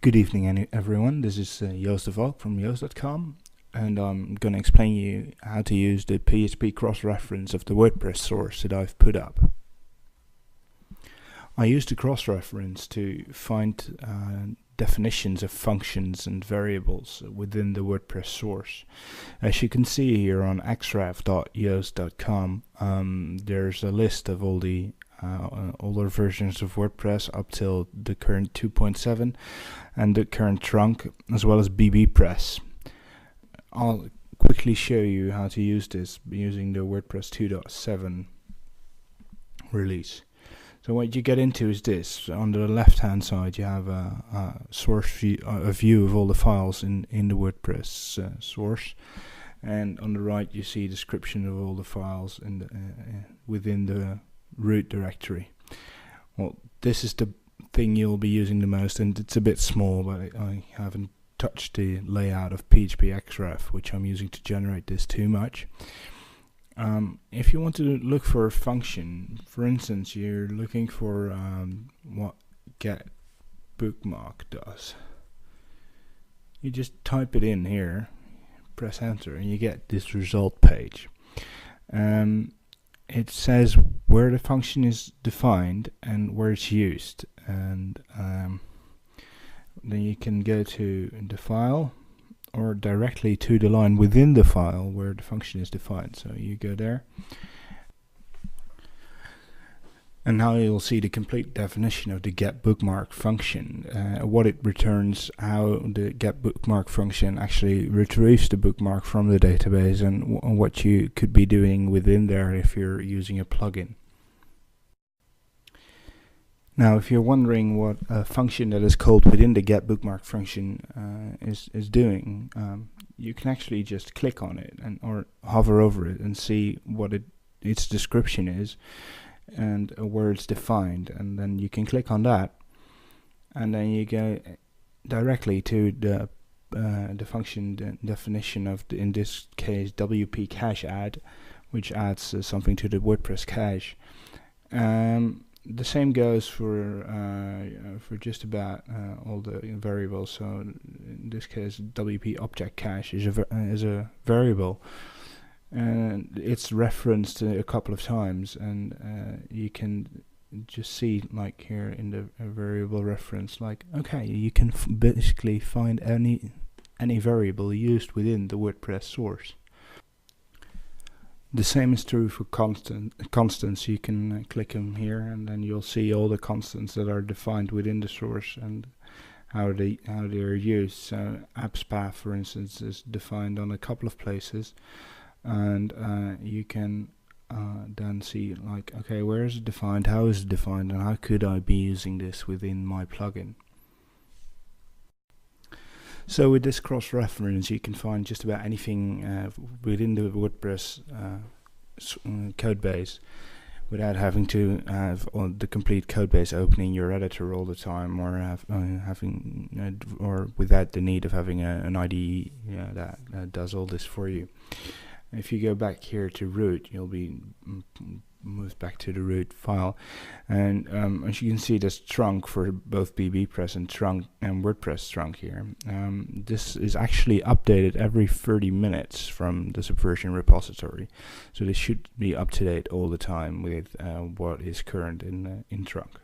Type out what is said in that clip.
Good evening, everyone. This is Joost de Valk from Joost.com, and I'm going to explain you how to use the PHP cross-reference of the WordPress source that I've put up. I use the cross-reference to find definitions of functions and variables within the WordPress source. As you can see here on xref.joost.com, there's a list of all the older versions of WordPress up till the current 2.7 and the current trunk, as well as BBPress. I'll quickly show you how to use this using the WordPress 2.7 release. So what you get into is this. On the left hand side you have a source view, a view of all the files in the WordPress source, and on the right you see a description of all the files in within the root directory. Well, this is the thing you'll be using the most, and it's a bit small, but I haven't touched the layout of PHP xref, which I'm using to generate this, too much. If you want to look for a function, for instance, you're looking for what get bookmark does, you just type it in here, press enter, and you get this result page. It says where the function is defined and where it's used, and then you can go to the file or directly to the line within the file where the function is defined. So you go there, and now you'll see the complete definition of the get bookmark function, what it returns, how the get bookmark function actually retrieves the bookmark from the database, and what you could be doing within there if you're using a plugin. Now, if you're wondering what a function that is called within the get bookmark function is doing, you can actually just click on it or hover over it and see what its description is and where it's defined, and then you can click on that, and then you go directly to the function definition of in this case WP cache add, which adds something to the WordPress cache. The same goes for just about all the variables. So in this case, WP object cache is a variable, and it's referenced a couple of times, and you can just see, like here in the variable reference, like, okay, you can basically find any variable used within the WordPress source. The same is true for constants. You can click them here, and then you'll see all the constants that are defined within the source and how they are used. So appspath, for instance, is defined on a couple of places, and you can then see, like, okay, where is it defined, how is it defined, and how could I be using this within my plugin. So with this cross-reference you can find just about anything within the WordPress code base without having to have the complete code base open in your editor all the time, or or without the need of having an IDE that does all this for you. If you go back here to root, you'll be moved back to the root file, and as you can see, there's trunk for both BBPress and trunk and WordPress trunk here. This is actually updated every 30 minutes from the Subversion repository, so this should be up to date all the time with what is current in trunk.